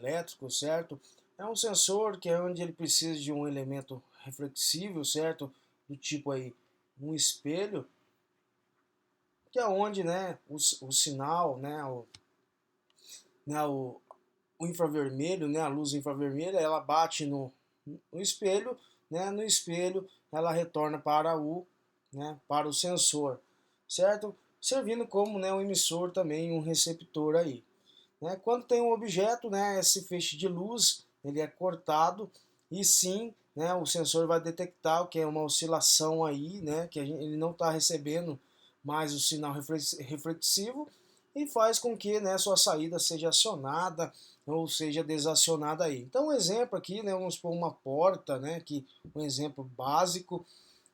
elétrico, certo? É um sensor que é onde ele precisa de um elemento reflexível, certo? Do tipo aí um espelho, que é onde, né, o sinal, né, o infravermelho, né, a luz infravermelha, ela bate no espelho, né, no espelho ela retorna para o sensor, certo? Servindo como, né, um emissor também, um receptor aí. Né? Quando tem um objeto, né, esse feixe de luz ele é cortado e sim, né, o sensor vai detectar o que é uma oscilação aí, né, que ele não está recebendo mais o sinal reflexivo e faz com que, né, sua saída seja acionada ou seja desacionada aí. Então um exemplo aqui, né, vamos supor uma porta, né, que um exemplo básico,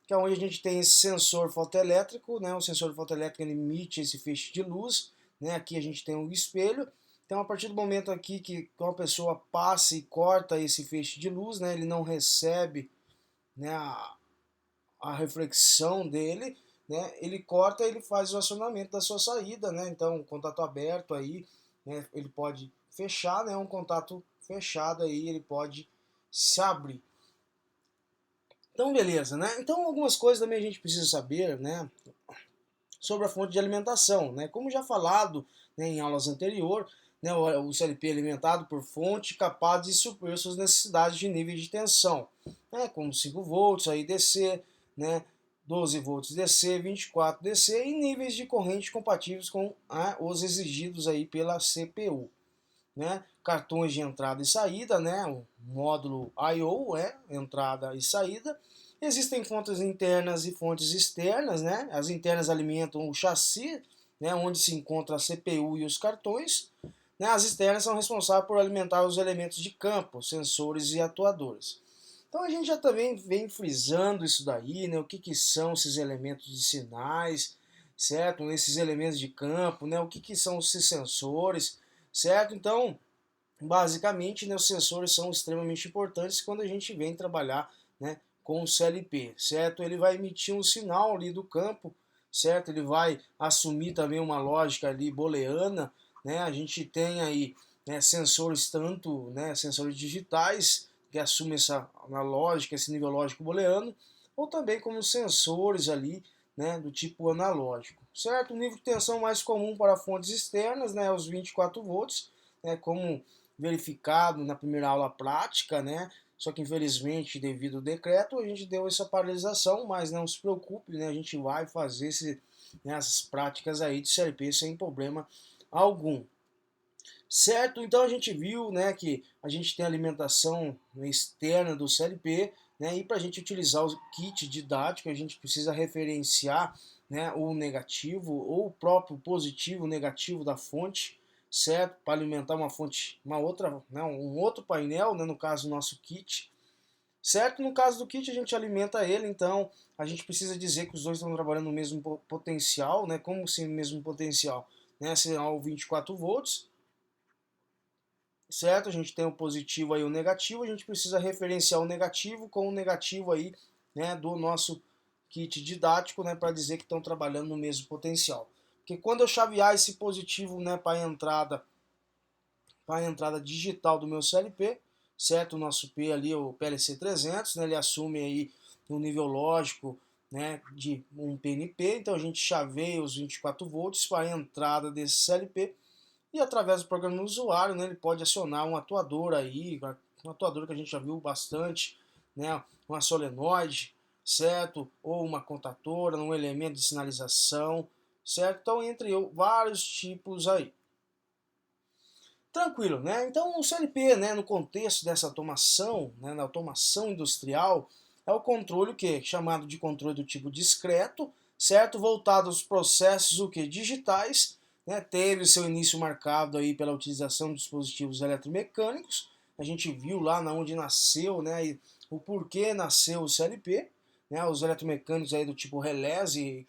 que é onde a gente tem esse sensor fotoelétrico, né, o sensor fotoelétrico ele emite esse feixe de luz, né, aqui a gente tem um espelho. Então, a partir do momento aqui que uma pessoa passa e corta esse feixe de luz, né, ele não recebe, né, a reflexão dele, né, ele corta, ele faz o acionamento da sua saída, né, então contato aberto aí, né, ele pode fechar, né, um contato fechado aí, ele pode se abrir. Então, beleza, né? Então, algumas coisas também a gente precisa saber, né, sobre a fonte de alimentação, né? Como já falado, né, em aulas anteriores, né, o CLP é alimentado por fonte capaz de suprir suas necessidades de nível de tensão, né, como 5 volts aí DC, né, 12 volts DC, 24 DC e níveis de corrente compatíveis com os exigidos aí pela CPU. Né, cartões de entrada e saída, né, o módulo I/O, entrada e saída. Existem fontes internas e fontes externas, né? As internas alimentam o chassi, né, onde se encontra a CPU e os cartões. Né? As externas são responsáveis por alimentar os elementos de campo, sensores e atuadores. Então a gente já também vem frisando isso daí, né? O que são esses elementos de sinais, certo? Esses elementos de campo, né? O que são esses sensores, certo? Então, basicamente, né, os sensores são extremamente importantes quando a gente vem trabalhar, né, com o CLP, certo? Ele vai emitir um sinal ali do campo, certo? Ele vai assumir também uma lógica ali booleana, né? A gente tem aí, né, sensores tanto, né, sensores digitais que assumem essa lógica, esse nível lógico booleano, ou também como sensores ali, né, do tipo analógico, certo? O nível de tensão mais comum para fontes externas, né, os 24 volts, né, como verificado na primeira aula prática, né? Só que infelizmente, devido ao decreto, a gente deu essa paralisação, mas não se preocupe, né? A gente vai fazer essas práticas aí de CLP sem problema algum. Certo? Então a gente viu, né, que a gente tem alimentação externa do CLP, né, e para a gente utilizar o kit didático, a gente precisa referenciar, né, o negativo ou o próprio positivo negativo da fonte, certo? Para alimentar uma fonte, uma outra, né, um outro painel, né, no caso o nosso kit, certo? No caso do kit a gente alimenta ele, então a gente precisa dizer que os dois estão trabalhando no mesmo potencial, né? Como assim o mesmo potencial? Né? Sinal 24 volts, certo? A gente tem o positivo aí, o negativo, a gente precisa referenciar o negativo com o negativo aí, né, do nosso kit didático, né, para dizer que estão trabalhando no mesmo potencial. Porque quando eu chavear esse positivo, né, para a entrada digital do meu CLP, certo? O nosso P ali, o PLC 300, né, ele assume aí um nível lógico, né, de um PNP, então a gente chaveia os 24 volts para a entrada desse CLP e através do programa do usuário, né, ele pode acionar um atuador aí, um atuador que a gente já viu bastante, né, uma solenoide, certo? Ou uma contatora, um elemento de sinalização, certo? Então, entre vários tipos aí. Tranquilo, né? Então, o CLP, né, no contexto dessa automação, né, na automação industrial, é o controle o quê? Chamado de controle do tipo discreto, certo? Voltado aos processos o quê? Digitais, né? Teve seu início marcado aí pela utilização de dispositivos eletromecânicos. A gente viu lá na onde nasceu, né, e o porquê nasceu o CLP, né? Os eletromecânicos aí do tipo relés e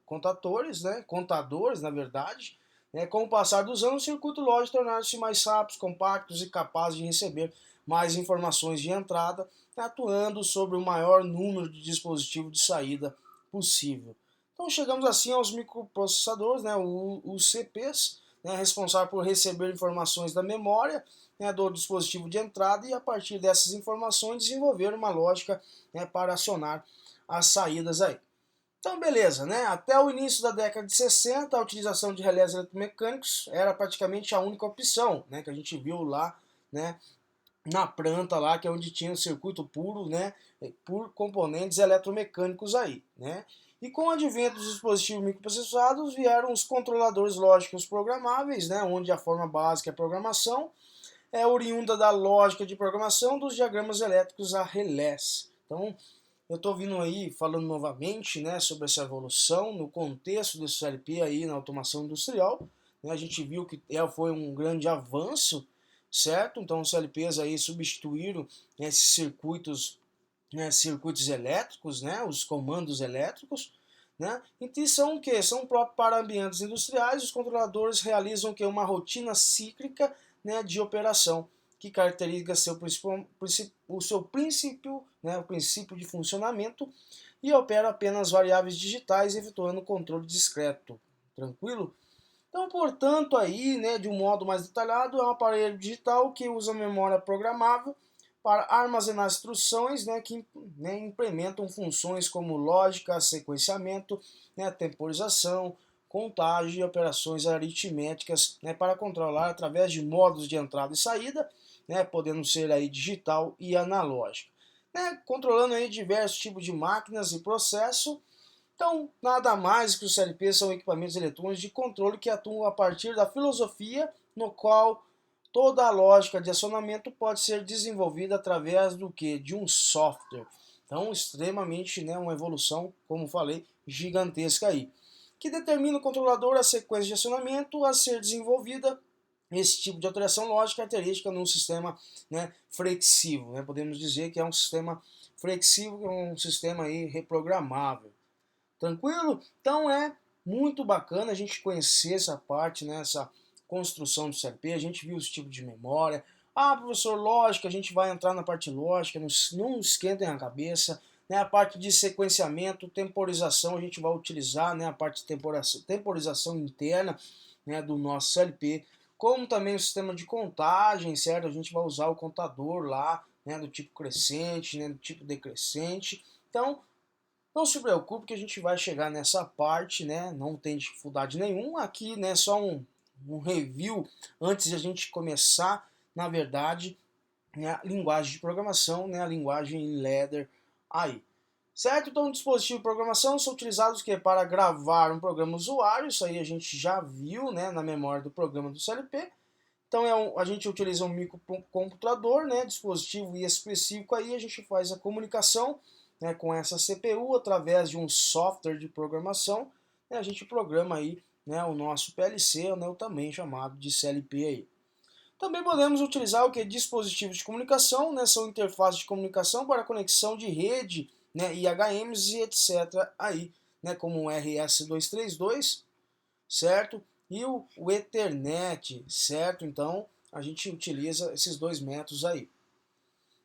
contadores, né? Contadores, na verdade. Né? Com o passar dos anos, o circuito lógico tornaram-se mais rápidos, compactos e capazes de receber mais informações de entrada, atuando sobre o maior número de dispositivos de saída possível. Então chegamos assim aos microprocessadores, né, os CPs, né, responsável por receber informações da memória, né, do dispositivo de entrada e a partir dessas informações desenvolver uma lógica, né, para acionar as saídas aí. Então beleza, né? Até o início da década de 60 a utilização de relés eletromecânicos era praticamente a única opção, né, que a gente viu lá, né, na planta lá, que é onde tinha o circuito puro, né, por componentes eletromecânicos aí, né. E com o advento dos dispositivos microprocessados vieram os controladores lógicos programáveis, né, onde a forma básica é programação, é oriunda da lógica de programação dos diagramas elétricos a relés. Então, eu estou vindo aí falando novamente, né, sobre essa evolução no contexto desse CLP aí na automação industrial, né. A gente viu que foi um grande avanço, certo? Então os CLPs aí substituíram, né, esses circuitos, né, circuitos elétricos, né, os comandos elétricos, né? Então são o que? São próprios para ambientes industriais. Os controladores realizam o que? Uma rotina cíclica, né, de operação que caracteriza o seu princípio, né, o princípio de funcionamento e opera apenas variáveis digitais, efetuando controle discreto. Tranquilo? Então, portanto, aí, né, de um modo mais detalhado, é um aparelho digital que usa memória programável para armazenar instruções, né, que, né, implementam funções como lógica, sequenciamento, né, temporização, contagem e operações aritméticas, né, para controlar através de modos de entrada e saída, né, podendo ser aí digital e analógico, né, controlando aí diversos tipos de máquinas e processo. Então, nada mais que os CLPs são equipamentos eletrônicos de controle que atuam a partir da filosofia no qual toda a lógica de acionamento pode ser desenvolvida através do que? De um software. Então, extremamente, né, uma evolução, como falei, gigantesca aí, que determina o controlador a sequência de acionamento a ser desenvolvida. Esse tipo de alteração lógica é característica num sistema, né, flexível, né? Podemos dizer que é um sistema flexível, um sistema aí reprogramável. Tranquilo? Então é muito bacana a gente conhecer essa parte, né, essa construção do CLP. A gente viu os tipos de memória. Ah, professor, lógica, a gente vai entrar na parte lógica, não esquentem a cabeça. Né, a parte de sequenciamento, temporização, a gente vai utilizar, né, a parte de temporização interna, né, do nosso CLP, como também o sistema de contagem, certo? A gente vai usar o contador lá, né, do tipo crescente, né, do tipo decrescente. Então, não se preocupe que a gente vai chegar nessa parte, né? Não tem dificuldade nenhuma. Aqui, né, só um review antes de a gente começar, na verdade, né, a linguagem de programação, né, a linguagem ladder aí. Certo? Então, dispositivos de programação são utilizados que para gravar um programa usuário, isso aí a gente já viu, né, na memória do programa do CLP. Então, a gente utiliza um microcomputador, né, dispositivo específico aí, a gente faz a comunicação, né, com essa CPU através de um software de programação, né, a gente programa aí, né, o nosso PLC, né, o também chamado de CLP aí. Também podemos utilizar o que? Dispositivos de comunicação, né, são interfaces de comunicação para conexão de rede, né, IHMs e etc. aí, né, como o RS-232, certo? E o Ethernet, certo? Então a gente utiliza esses dois métodos aí.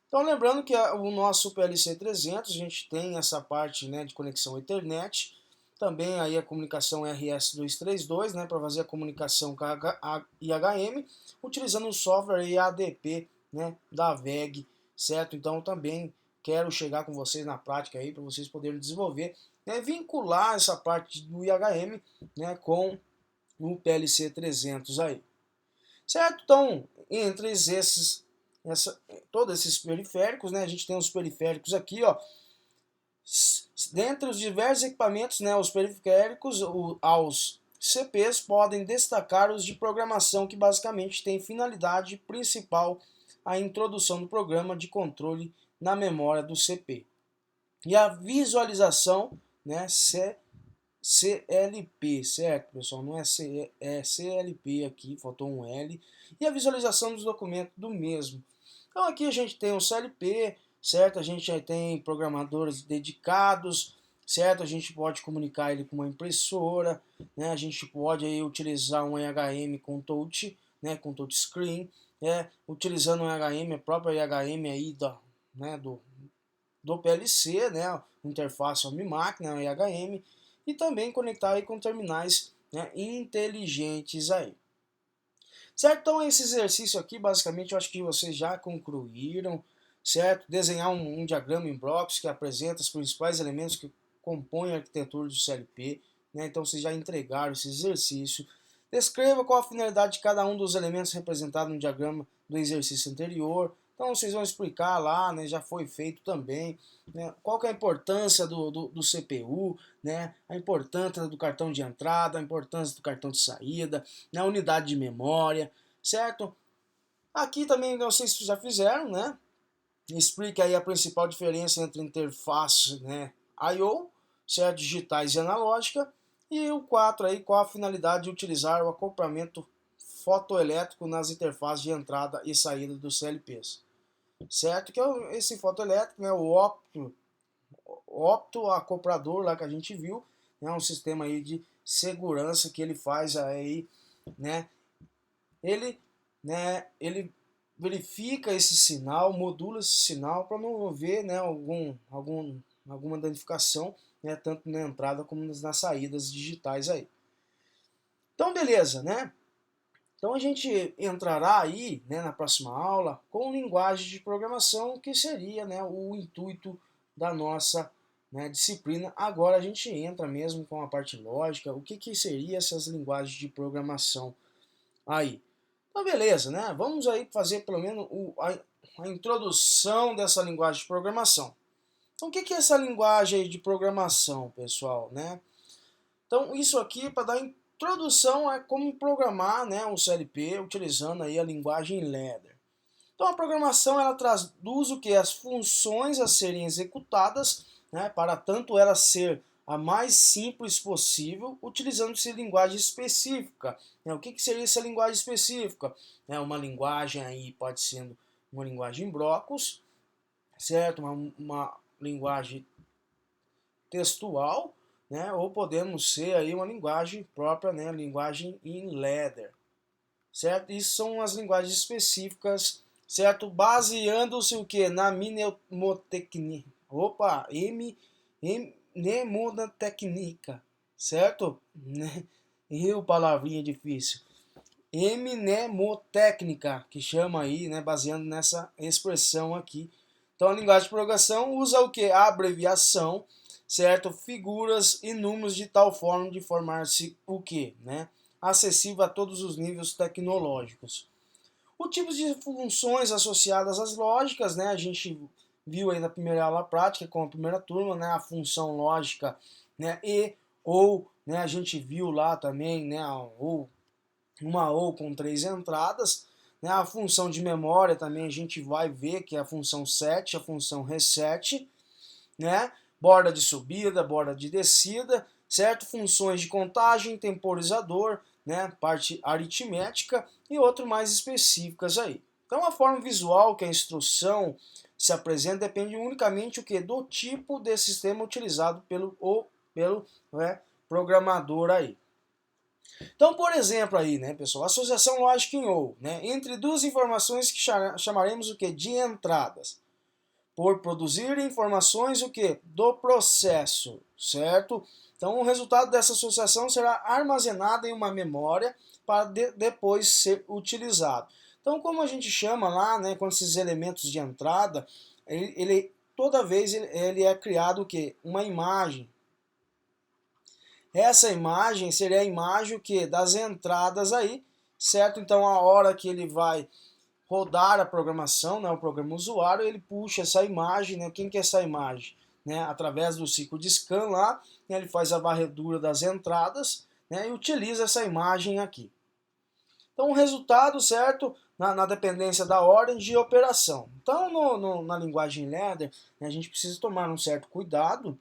Então lembrando que o nosso PLC 300 a gente tem essa parte, né, de conexão Ethernet, também aí a comunicação RS-232, né, para fazer a comunicação com a IHM, utilizando o software ADP, né, da VEG, certo? Então também quero chegar com vocês na prática aí para vocês poderem desenvolver, né, vincular essa parte do IHM, né, com o PLC 300 aí. Certo? Então, entre todos esses periféricos, né, a gente tem os periféricos aqui, ó. Dentre os diversos equipamentos, né, os periféricos aos CPs podem destacar os de programação que basicamente têm finalidade principal a introdução do programa de controle na memória do CP. E a visualização, né, CLP, certo, pessoal? Não é CLP aqui, faltou um L. E a visualização dos documentos do mesmo. Então aqui a gente tem o CLP, certo? A gente já tem programadores dedicados, certo? A gente pode comunicar ele com uma impressora, né? A gente pode aí utilizar um EHM com touch, né? Com touchscreen, né? Utilizando um EHM, a própria EHM aí né? do PLC, né? Interface homem-máquina, né? EHM, e também conectar aí com terminais, né, inteligentes aí. certo? Então esse exercício aqui, basicamente, eu acho que vocês já concluíram, certo? Desenhar um diagrama em blocos que apresenta os principais elementos que compõem a arquitetura do CLP, né? Então vocês já entregaram esse exercício. Descreva qual a finalidade de cada um dos elementos representados no diagrama do exercício anterior. Então vocês vão explicar lá, né, já foi feito também, né, qual que é a importância do CPU, né, a importância do cartão de entrada, a importância do cartão de saída, né, a unidade de memória, certo? Aqui também vocês já fizeram, né? Explica aí a principal diferença entre interface, né, I/O, certo, digitais e analógica, e o 4 aí, qual a finalidade de utilizar o acoplamento fotoelétrico nas interfaces de entrada e saída dos CLPs, certo? Que é esse fotoelétrico, né, o optoacoplador lá que a gente viu, é um sistema aí de segurança que ele faz aí, né, ele verifica esse sinal, modula esse sinal para não haver, né, alguma danificação, né, tanto na entrada como nas saídas digitais aí. Então beleza, né? Então a gente entrará aí, né, na próxima aula com linguagem de programação, que seria, né, o intuito da nossa, né, disciplina. Agora a gente entra mesmo com a parte lógica, o que seria essas linguagens de programação aí. Então beleza, né? Vamos aí fazer pelo menos a introdução dessa linguagem de programação. Então o que é essa linguagem de programação, pessoal, né? Então isso aqui para dar introdução a como programar, né, um CLP utilizando aí a linguagem Ladder. Então a programação ela traduz o que? As funções a serem executadas, né, para tanto ela ser a mais simples possível, utilizando-se linguagem específica. O que seria essa linguagem específica? Uma linguagem aí pode ser uma linguagem em blocos, certo? Uma linguagem textual, né? Ou podemos ser aí uma linguagem própria, né? Linguagem em ladder, certo? Isso são as linguagens específicas, certo? Baseando-se o que? Na mnemotecnia. Mnemotecnica, certo? E o palavrinha difícil. Mnemotécnica, que chama aí, né? Baseando nessa expressão aqui. Então a linguagem de programação usa o que? A abreviação, certo? Figuras e números de tal forma de formar-se o que, né? Acessível a todos os níveis tecnológicos. O tipo de funções associadas às lógicas, né? A gente viu aí na primeira aula prática com a primeira turma, né? A função lógica, né? Né? A gente viu lá também, né? Uma ou com 3 entradas. Né? A função de memória também a gente vai ver que é a função set, a função reset, né? Borda de subida, borda de descida, certo? Funções de contagem, temporizador, né? Parte aritmética e outras mais específicas aí. Então a forma visual que a instrução se apresenta depende unicamente o que? Do tipo de sistema utilizado pelo né, programador aí. Então, por exemplo aí, né, pessoal, associação lógica em OU, né, entre duas informações que chamaremos o que? De entradas. Por produzir informações o que? Do processo, certo? Então o resultado dessa associação será armazenado em uma memória para depois ser utilizado. Então como a gente chama lá, né, com esses elementos de entrada, toda vez ele é criado o que? Uma imagem. Essa imagem seria a imagem o que? Das entradas aí, certo? Então a hora que ele vai rodar a programação, né, o programa usuário, ele puxa essa imagem, né, quem que é essa imagem? Né, através do ciclo de scan lá, né, ele faz a varredura das entradas, né, e utiliza essa imagem aqui. Então o resultado, certo, na dependência da ordem de operação. Então na linguagem ladder, né, a gente precisa tomar um certo cuidado,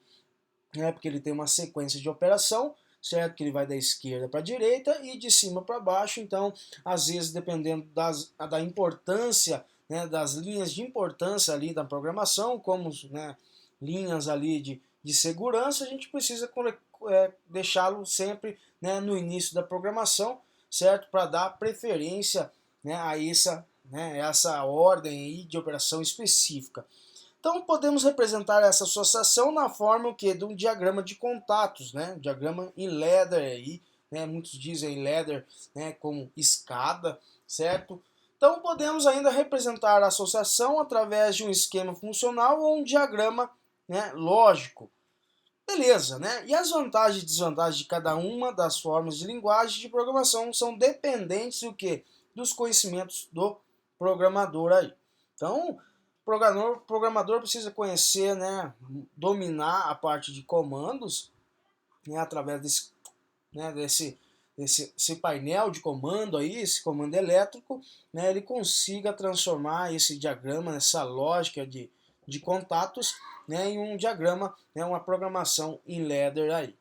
né, porque ele tem uma sequência de operação, certo? Que ele vai da esquerda para a direita e de cima para baixo. Então, às vezes, dependendo da importância, né, das linhas de importância ali da programação, como, né, linhas ali de segurança, a gente precisa deixá-lo sempre, né, no início da programação, certo? Para dar preferência, né, a essa ordem aí de operação específica. Então podemos representar essa associação na forma o que? De um diagrama de contatos, né? Diagrama em ladder aí, né? Muitos dizem ladder, né, como escada, certo? Então podemos ainda representar a associação através de um esquema funcional ou um diagrama, né, lógico. Beleza, né? E as vantagens e desvantagens de cada uma das formas de linguagem de programação são dependentes do quê? Dos conhecimentos do programador aí. Então, o programador precisa conhecer, né, dominar a parte de comandos, né, através desse painel de comando aí, esse comando elétrico, né, ele consiga transformar esse diagrama, essa lógica de contatos, né, em um diagrama, né, uma programação em ladder aí.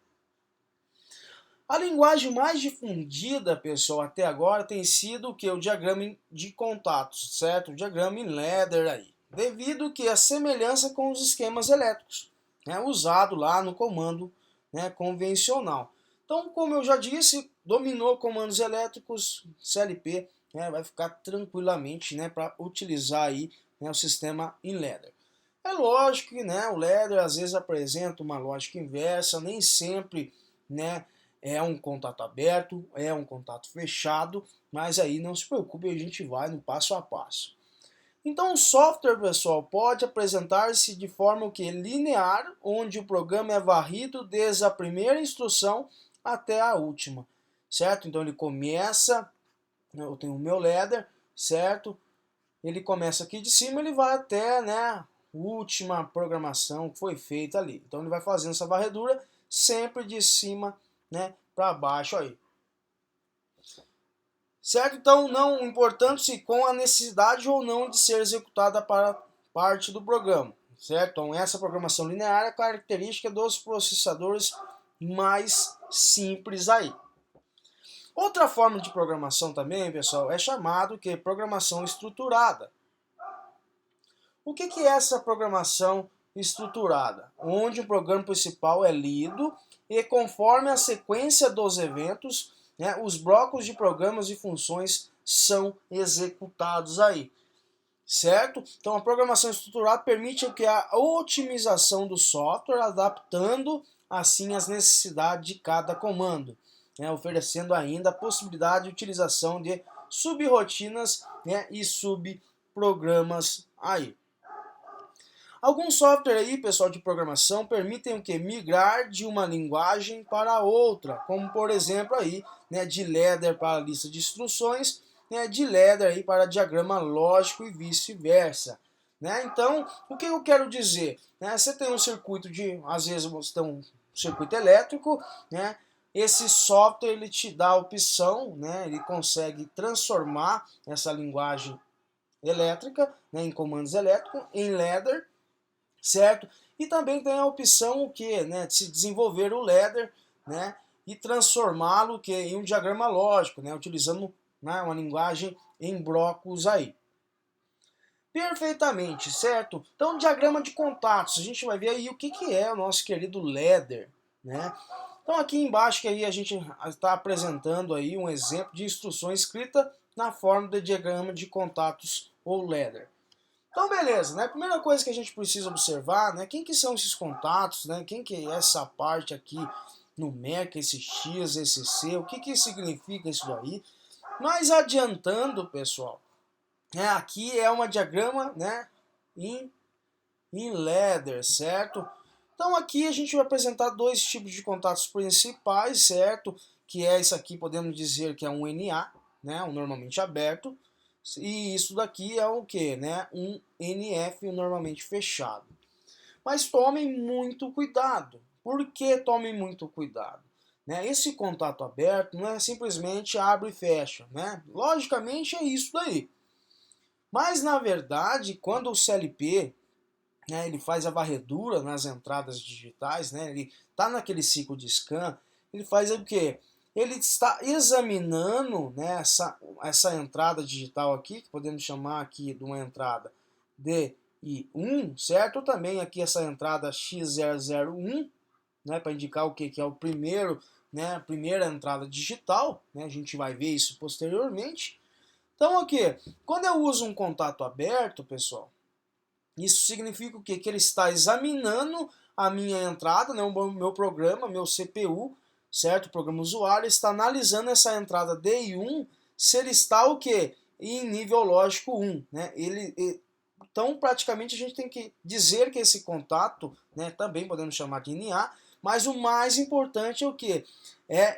A linguagem mais difundida, pessoal, até agora tem sido o que? O diagrama de contatos, certo? O diagrama em ladder aí. Devido que a semelhança com os esquemas elétricos, né, usado lá no comando, né, convencional. Então, como eu já disse, dominou comandos elétricos, CLP, né, vai ficar tranquilamente, né, para utilizar aí, né, o sistema em ladder. É lógico que, né, o ladder às vezes apresenta uma lógica inversa, nem sempre, né, é um contato aberto, é um contato fechado, mas aí não se preocupe, a gente vai no passo a passo. Então o software, pessoal, pode apresentar-se de forma o que? Linear, onde o programa é varrido desde a primeira instrução até a última, certo? Então ele começa, eu tenho o meu ladder, certo? Ele começa aqui de cima, ele vai até, né, a última programação que foi feita ali. Então ele vai fazendo essa varredura sempre de cima, né, para baixo aí. Certo? Então, não importando-se com a necessidade ou não de ser executada para parte do programa. Certo? Então, essa programação linear é característica dos processadores mais simples aí. Outra forma de programação também, pessoal, é chamado que programação estruturada. O que é essa programação estruturada? Onde o programa principal é lido e conforme a sequência dos eventos, né, os blocos de programas e funções são executados aí, certo? Então a programação estruturada permite que a otimização do software, adaptando assim as necessidades de cada comando, né, oferecendo ainda a possibilidade de utilização de subrotinas, né, e subprogramas aí. Alguns softwares aí, pessoal, de programação permitem o que? Migrar de uma linguagem para outra, como por exemplo aí, né, de ladder para lista de instruções, né, de ladder aí para diagrama lógico e vice-versa. Né? Então, o que eu quero dizer? Né, você tem um circuito de, às vezes você tem um circuito elétrico, né? Esse software ele te dá a opção, né, ele consegue transformar essa linguagem elétrica, né, em comandos elétricos, em ladder, certo? E também tem a opção o que, né, de se desenvolver o ladder, né, e transformá-lo em um diagrama lógico, né, utilizando, né, uma linguagem em blocos aí. Perfeitamente, certo? Então, diagrama de contatos, a gente vai ver aí o que é o nosso querido ladder, né? Então, aqui embaixo que aí a gente está apresentando aí um exemplo de instrução escrita na forma de diagrama de contatos ou ladder. Então, beleza, né? A primeira coisa que a gente precisa observar, né? Quem que são esses contatos, né? Quem que é essa parte aqui numérica, esse X, esse C, o que que significa isso daí? Mas adiantando, pessoal, né? Aqui é uma diagrama, né? Em ladder, certo? Então aqui a gente vai apresentar dois tipos de contatos principais, certo? Que é isso aqui, podemos dizer que é um NA, né? Um normalmente aberto. E isso daqui é o que, né? Um NF, um normalmente fechado. Mas tomem muito cuidado. Por que tomem muito cuidado? Né? Esse contato aberto não é simplesmente abre e fecha, né? Logicamente é isso daí. Mas na verdade, quando o CLP, né, ele faz a varredura nas entradas digitais, né? Ele está naquele ciclo de scan, ele faz o quê? Ele está examinando, né, essa entrada digital aqui, que podemos chamar aqui de uma entrada DI1, certo? Ou também aqui essa entrada X001, né, para indicar o que é o primeiro, né, a primeira entrada digital, né? A gente vai ver isso posteriormente. Então aqui, quando eu uso um contato aberto, pessoal, isso significa o quê? Que ele está examinando a minha entrada, né, o meu programa, meu CPU, certo? O programa usuário está analisando essa entrada DI1, se ele está o quê? Em nível lógico 1, né? Então, praticamente, a gente tem que dizer que esse contato, né, também podemos chamar de NA, mas o mais importante é o quê?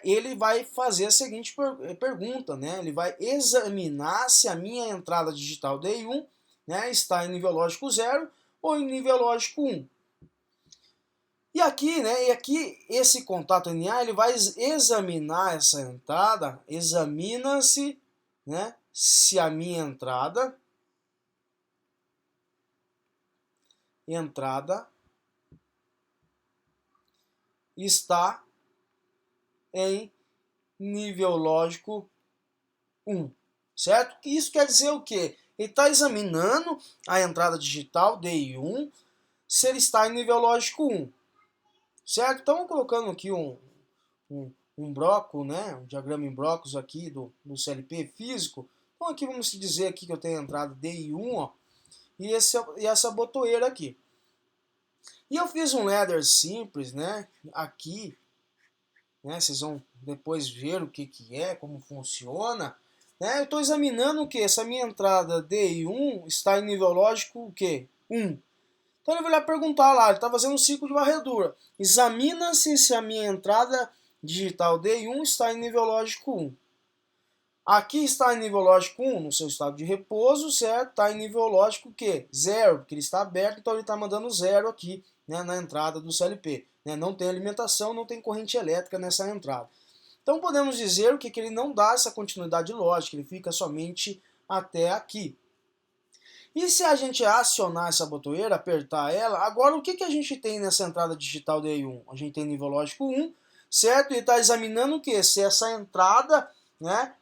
Ele vai fazer a seguinte pergunta, né? Ele vai examinar se a minha entrada digital DI1, né, está em nível lógico 0 ou em nível lógico 1. E aqui, né, esse contato NA, ele vai examinar essa entrada, examina-se, né, se a minha entrada está em nível lógico 1, certo? Isso quer dizer o quê? Ele está examinando a entrada digital DI1, se ele está em nível lógico 1, certo? Então, colocando aqui um bloco, né, um diagrama em blocos aqui do CLP físico. Então, aqui vamos dizer aqui que eu tenho a entrada DI1, ó, e essa botoeira aqui. E eu fiz um ladder simples, né, aqui, né, vocês vão depois ver o que é, como funciona. Né, eu estou examinando o que? Essa minha entrada DI1 está em nível lógico o quê? 1. Então ele vai lá perguntar lá, ele está fazendo um ciclo de varredura. Examina-se se a minha entrada digital DI1 está em nível lógico 1. Aqui está em nível lógico 1, no seu estado de repouso, certo? Está em nível lógico o quê? 0, porque ele está aberto, então ele está mandando 0 aqui, né, na entrada do CLP. Né? Não tem alimentação, não tem corrente elétrica nessa entrada. Então podemos dizer que ele não dá essa continuidade lógica, ele fica somente até aqui. E se a gente acionar essa botoeira, apertar ela, agora o que a gente tem nessa entrada digital DI1? A gente tem nível lógico 1, certo? E está examinando o que? Se essa entrada, né,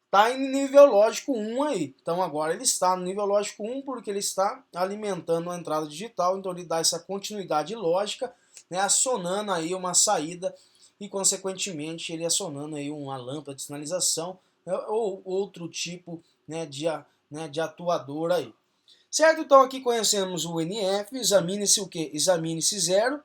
está em nível lógico 1 aí. Então agora ele está no nível lógico 1 porque ele está alimentando a entrada digital, então ele dá essa continuidade lógica, né, acionando aí uma saída e consequentemente ele acionando aí uma lâmpada de sinalização, né, ou outro tipo, né, de atuador aí. Certo? Então aqui conhecemos o NF, examine-se o quê? Examine-se 0.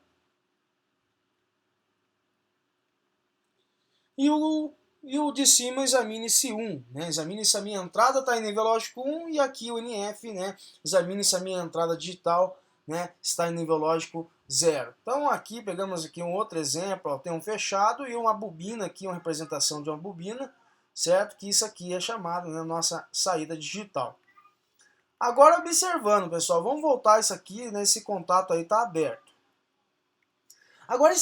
E o de cima, examine-se 1. Né? Examine-se a minha entrada está em nível lógico 1 e aqui o NF, né? Examine-se a minha entrada digital, né, está em nível lógico 0. Então aqui pegamos aqui um outro exemplo, ó, tem um fechado e uma bobina aqui, uma representação de uma bobina, certo? Que isso aqui é chamado, né, nossa saída digital. Agora observando, pessoal, vamos voltar isso aqui, né, esse contato aí está aberto. Agora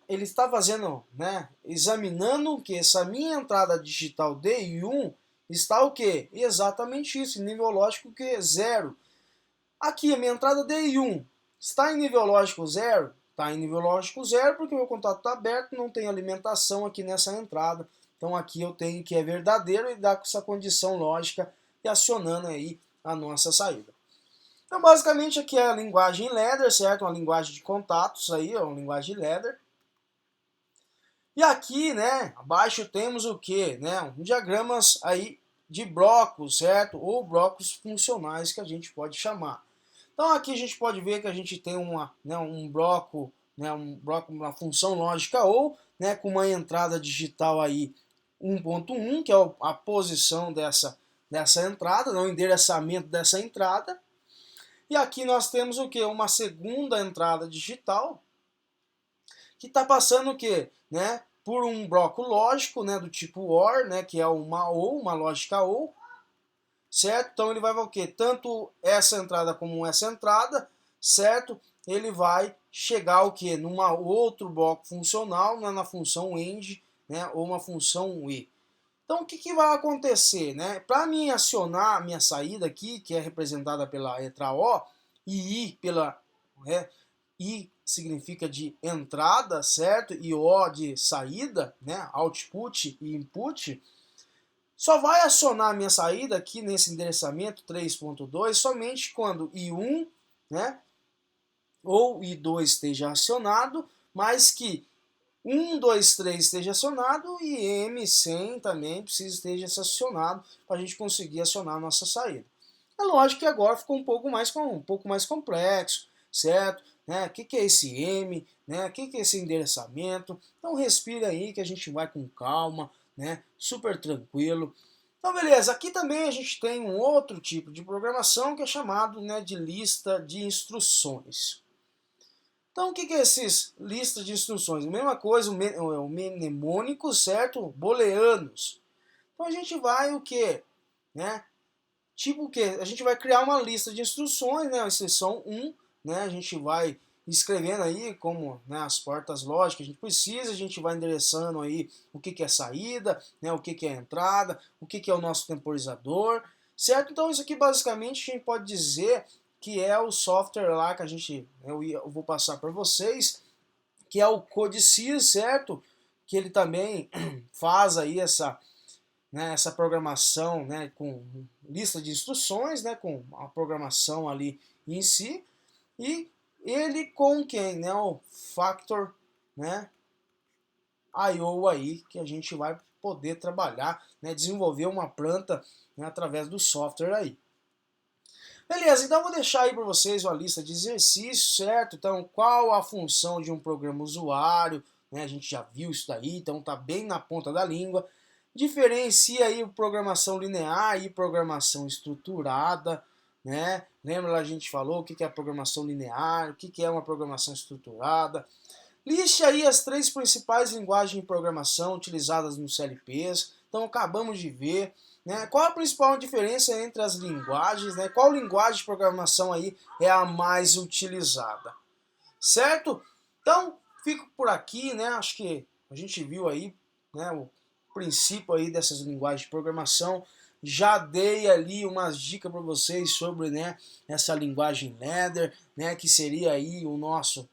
ele está fazendo, né, examinando que essa minha entrada digital DI1 está o quê? Exatamente isso, em nível lógico que é 0. Aqui a minha entrada DI1 está em nível lógico 0? Está em nível lógico 0 porque o meu contato está aberto, não tem alimentação aqui nessa entrada. Então aqui eu tenho que é verdadeiro e dá com essa condição lógica e acionando aí a nossa saída. Então basicamente aqui é a linguagem ladder, certo? Uma linguagem de contatos aí, é uma linguagem ladder. E aqui, né, abaixo temos o que, né, diagramas aí de blocos, certo? Ou blocos funcionais que a gente pode chamar. Então aqui a gente pode ver que a gente tem um bloco, uma função lógica ou, né, com uma entrada digital aí 1.1, que é a posição dessa entrada, o endereçamento dessa entrada. E aqui nós temos o que? Uma segunda entrada digital que está passando o que? Né, por um bloco lógico, né, do tipo OR, né, que é uma lógica OR, certo? Então ele vai o quê? Tanto essa entrada como essa entrada, certo? Ele vai chegar o quê? Num outro bloco funcional, na função END, né, ou uma função E. Então o que vai acontecer, né? Para mim acionar a minha saída aqui, que é representada pela letra O, e I pela I significa de entrada, certo? E O de saída, né? Output e input. Só vai acionar a minha saída aqui nesse endereçamento 3.2 somente quando I1, né, ou I2 esteja acionado, mas que 1, 2, 3 esteja acionado e M100 também precisa esteja acionado para a gente conseguir acionar a nossa saída. É lógico que agora ficou um pouco mais complexo, certo? né? O que é esse M, né? O que é esse endereçamento. Então respira aí que a gente vai com calma, né? Super tranquilo. Então beleza, aqui também a gente tem um outro tipo de programação que é chamado, né, de lista de instruções. Então o que é esses listas de instruções? A mesma coisa, o mnemônico, certo? Booleanos. Então a gente vai o quê? Né? Tipo o quê? A gente vai criar uma lista de instruções, né? A instrução 1, né? A gente vai escrevendo aí como, né, as portas lógicas que a gente precisa, a gente vai endereçando aí o que é saída, né, o que é entrada, o que é o nosso temporizador, certo? Então isso aqui basicamente a gente pode dizer que é o software lá que eu vou passar para vocês, que é o Codesys, certo? Que ele também faz aí essa programação, né, com lista de instruções, né, com a programação ali em si, e ele com quem, né, o Factor, né, I/O aí, que a gente vai poder trabalhar, né, desenvolver uma planta, né, através do software aí. Beleza, então eu vou deixar aí para vocês uma lista de exercícios, certo? Então, qual a função de um programa usuário, né? A gente já viu isso daí, então tá bem na ponta da língua. Diferencia aí programação linear e programação estruturada, né? Lembra lá a gente falou o que é a programação linear, o que é uma programação estruturada. Liste aí as 3 principais linguagens de programação utilizadas nos CLPs. Então acabamos de ver, né? Qual a principal diferença entre as linguagens, né? Qual linguagem de programação aí é a mais utilizada, certo? Então fico por aqui, né? Acho que a gente viu aí, né, o princípio aí dessas linguagens de programação. Já dei ali umas dicas para vocês sobre, né, essa linguagem ladder, né, que seria aí o nosso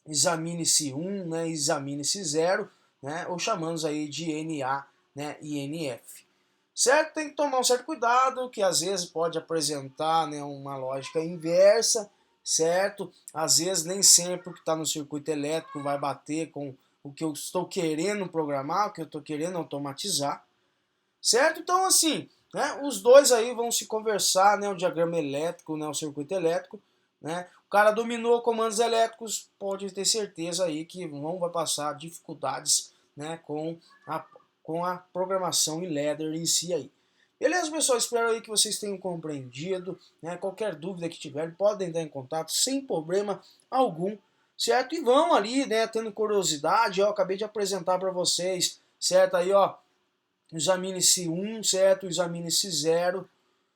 examine-se 1, né, examine-se 0, né, ou chamamos aí de NA, né, e NF. Certo? Tem que tomar um certo cuidado, que às vezes pode apresentar, né, uma lógica inversa, certo? Às vezes nem sempre o que está no circuito elétrico vai bater com o que eu estou querendo programar, o que eu estou querendo automatizar, certo? Então assim, né, os dois aí vão se conversar, né, o diagrama elétrico, né, o circuito elétrico, né? O cara dominou comandos elétricos, pode ter certeza aí que não vai passar dificuldades, né, com a programação em ladder em si aí. Beleza, pessoal? Espero aí que vocês tenham compreendido, né? Qualquer dúvida que tiverem, podem entrar em contato sem problema algum, certo? E vão ali, né, tendo curiosidade, eu acabei de apresentar para vocês, certo? Aí, ó, examine-se 1, certo? Examine-se 0,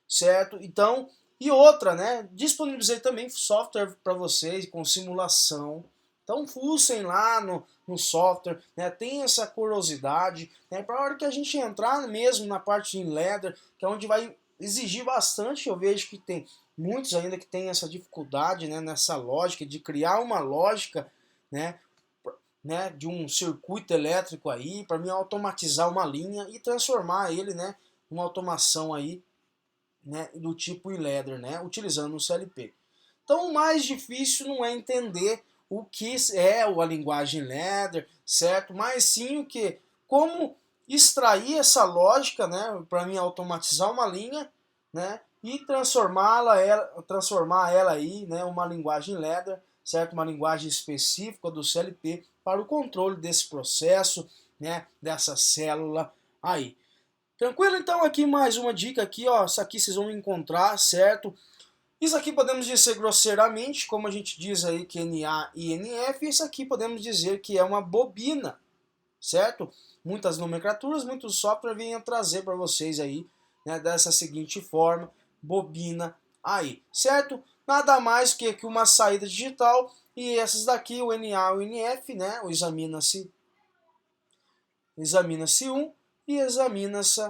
certo? Então, e outra, né? Disponibilizei também software para vocês com simulação. Então, fuçem lá no software, né? Tem essa curiosidade, né? Para a hora que a gente entrar mesmo na parte de ladder, que é onde vai exigir bastante, eu vejo que tem muitos ainda que têm essa dificuldade, né? Nessa lógica de criar uma lógica, né? De um circuito elétrico aí, para mim automatizar uma linha e transformar ele, né, numa automação aí, né, do tipo e-ladder, né, utilizando o CLP. Então o mais difícil não é entender o que é a linguagem ladder, certo? Mas sim o que, como extrair essa lógica, né, para mim automatizar uma linha, né, e transformar ela aí, né, uma linguagem ladder, certo? Uma linguagem específica do CLP para o controle desse processo, né, dessa célula aí. Tranquilo? Então aqui mais uma dica aqui, ó, isso aqui vocês vão encontrar, certo? Isso aqui podemos dizer grosseiramente, como a gente diz aí que NA e NF, isso aqui podemos dizer que é uma bobina, certo? Muitas nomenclaturas, muitos software vêm trazer para vocês aí, né, dessa seguinte forma, bobina aí, certo? Nada mais que uma saída digital e essas daqui, o NA e o NF, né, o examina-se 1 e examina-se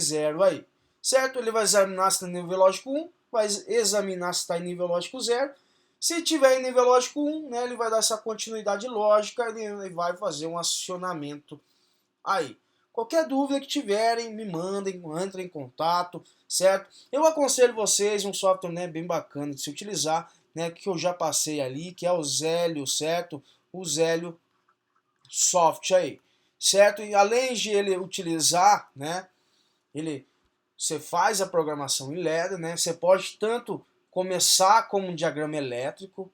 0 aí, certo? Ele vai examinar se está em nível lógico 1, vai examinar se está em nível lógico 0. Se tiver em nível lógico 1, né, ele vai dar essa continuidade lógica e vai fazer um acionamento aí. Qualquer dúvida que tiverem, me mandem, entrem em contato, certo? Eu aconselho vocês um software, né, bem bacana de se utilizar, né, que eu já passei ali, que é o Zélio, certo? O Zélio Soft aí, certo? E além de ele utilizar, né, você faz a programação em ladder, né? Você pode tanto começar como um diagrama elétrico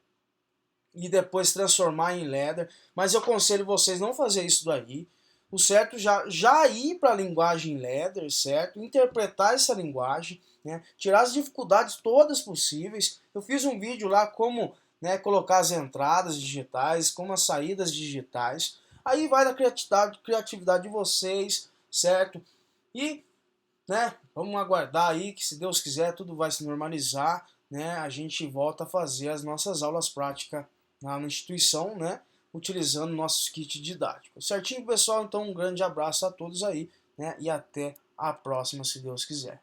e depois transformar em ladder, mas eu aconselho vocês não fazer isso daí. O certo já ir para a linguagem ladder, certo? Interpretar essa linguagem, né? Tirar as dificuldades todas possíveis. Eu fiz um vídeo lá como, né, colocar as entradas digitais, como as saídas digitais. Aí vai da criatividade de vocês, certo? E, né, vamos aguardar aí que, se Deus quiser, tudo vai se normalizar, né? A gente volta a fazer as nossas aulas práticas na instituição, né? Utilizando nossos kits didáticos. Certinho, pessoal? Então, um grande abraço a todos aí, né? E até a próxima, se Deus quiser.